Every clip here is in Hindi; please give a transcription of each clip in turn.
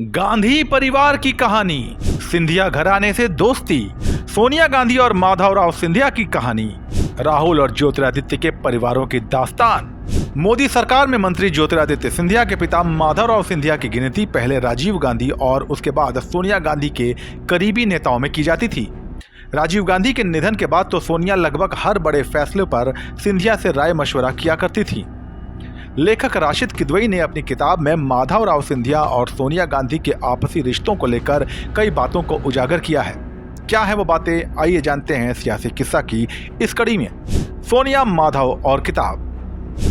गांधी परिवार की कहानी, सिंधिया घराने से दोस्ती, सोनिया गांधी और माधवराव सिंधिया की कहानी, राहुल और ज्योतिरादित्य के परिवारों की दास्तान। मोदी सरकार में मंत्री ज्योतिरादित्य सिंधिया के पिता माधवराव सिंधिया की गिनती पहले राजीव गांधी और उसके बाद सोनिया गांधी के करीबी नेताओं में की जाती थी। राजीव गांधी के निधन के बाद तो सोनिया लगभग हर बड़े फैसले पर सिंधिया से राय मशवरा किया करती थी। लेखक राशिद किदवई ने अपनी किताब में माधवराव सिंधिया और सोनिया गांधी के आपसी रिश्तों को लेकर कई बातों को उजागर किया है। क्या है वो बातें, आइए जानते हैं सियासी किस्सा की इस कड़ी में। सोनिया, माधव और किताब।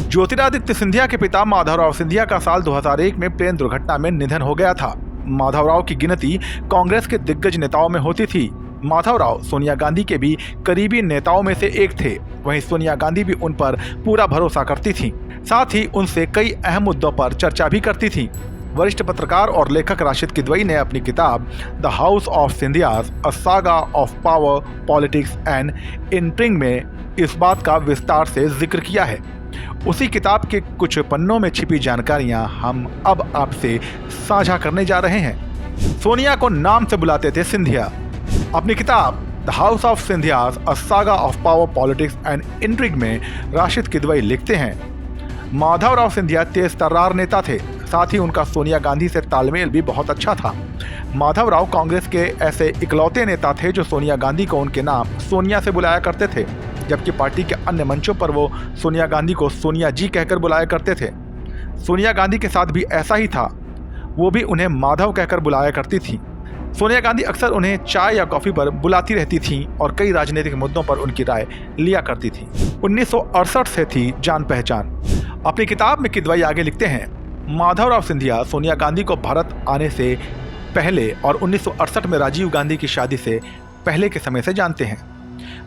ज्योतिरादित्य सिंधिया के पिता माधवराव सिंधिया का साल 2001 में प्लेन दुर्घटना में निधन हो गया था। माधवराव की गिनती कांग्रेस के दिग्गज नेताओं में होती थी। माधवराव सोनिया गांधी के भी करीबी नेताओं में से एक थे। वहीं सोनिया गांधी भी उन पर पूरा भरोसा करती थी, साथ ही उनसे कई अहम मुद्दों पर चर्चा भी करती थी। वरिष्ठ पत्रकार और लेखक राशिद किदवई ने अपनी किताब the house of Scindias, a saga of power, politics and intrigue में इस बात का विस्तार से जिक्र किया है। उसी किताब के कुछ पन्नों में छिपी जानकारियां हम अब आपसे साझा करने जा रहे हैं। सोनिया को नाम से बुलाते थे सिंधिया। अपनी किताब the house of Scindias, a saga of power, politics and intrigue में राशिद किदवई लिखते हैं, माधवराव सिंधिया तेज तर्रार नेता थे, साथ ही उनका सोनिया गांधी से तालमेल भी बहुत अच्छा था। माधवराव कांग्रेस के ऐसे इकलौते नेता थे जो सोनिया गांधी को उनके नाम सोनिया से बुलाया करते थे, जबकि पार्टी के अन्य मंचों पर वो सोनिया गांधी को सोनिया जी कहकर बुलाया करते थे। सोनिया गांधी के साथ भी ऐसा ही था, वो भी उन्हें माधव कहकर बुलाया करती थी। सोनिया गांधी अक्सर उन्हें चाय या कॉफ़ी पर बुलाती रहती थीं और कई राजनीतिक मुद्दों पर उनकी राय लिया करती थी। 1968 से थी जान पहचान। अपनी किताब में किदवई आगे लिखते हैं, माधवराव सिंधिया सोनिया गांधी को भारत आने से पहले और 1968 में राजीव गांधी की शादी से पहले के समय से जानते हैं।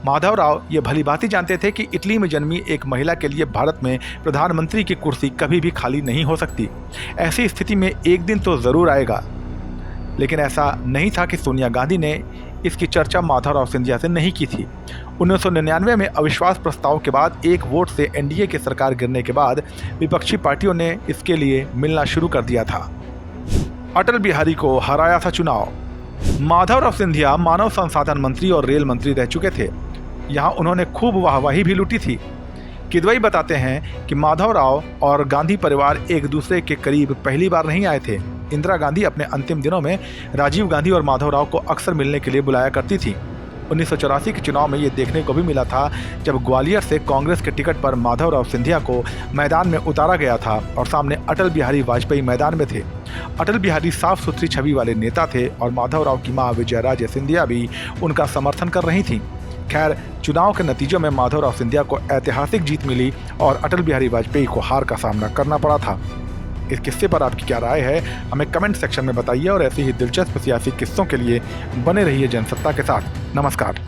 माधवराव ये भली भांति जानते थे कि इटली में जन्मी एक महिला के लिए भारत में प्रधानमंत्री की कुर्सी कभी भी खाली नहीं हो सकती। ऐसी स्थिति में एक दिन तो ज़रूर आएगा, लेकिन ऐसा नहीं था कि सोनिया गांधी ने इसकी चर्चा माधवराव सिंधिया से नहीं की थी। 1999 में अविश्वास प्रस्ताव के बाद एक वोट से एनडीए की सरकार गिरने के बाद विपक्षी पार्टियों ने इसके लिए मिलना शुरू कर दिया था। अटल बिहारी को हराया था चुनाव। माधवराव सिंधिया मानव संसाधन मंत्री और रेल मंत्री रह चुके थे। यहाँ उन्होंने खूब वाहवाही भी लूटी थी। किदवई बताते हैं कि माधवराव और गांधी परिवार एक दूसरे के करीब पहली बार नहीं आए थे। इंदिरा गांधी अपने अंतिम दिनों में राजीव गांधी और माधवराव को अक्सर मिलने के लिए बुलाया करती थी। 1984 के चुनाव में ये देखने को भी मिला था, जब ग्वालियर से कांग्रेस के टिकट पर माधवराव सिंधिया को मैदान में उतारा गया था और सामने अटल बिहारी वाजपेयी मैदान में थे। अटल बिहारी साफ सुथरी छवि वाले नेता थे और माधवराव की मां विजयाराजे सिंधिया भी उनका समर्थन कर रही थीं। खैर, चुनाव के नतीजों में माधवराव सिंधिया को ऐतिहासिक जीत मिली और अटल बिहारी वाजपेयी को हार का सामना करना पड़ा था। इस किस्से पर आपकी क्या राय है, हमें कमेंट सेक्शन में बताइए और ऐसे ही दिलचस्प सियासी किस्सों के लिए बने रहिए जनसत्ता के साथ। नमस्कार।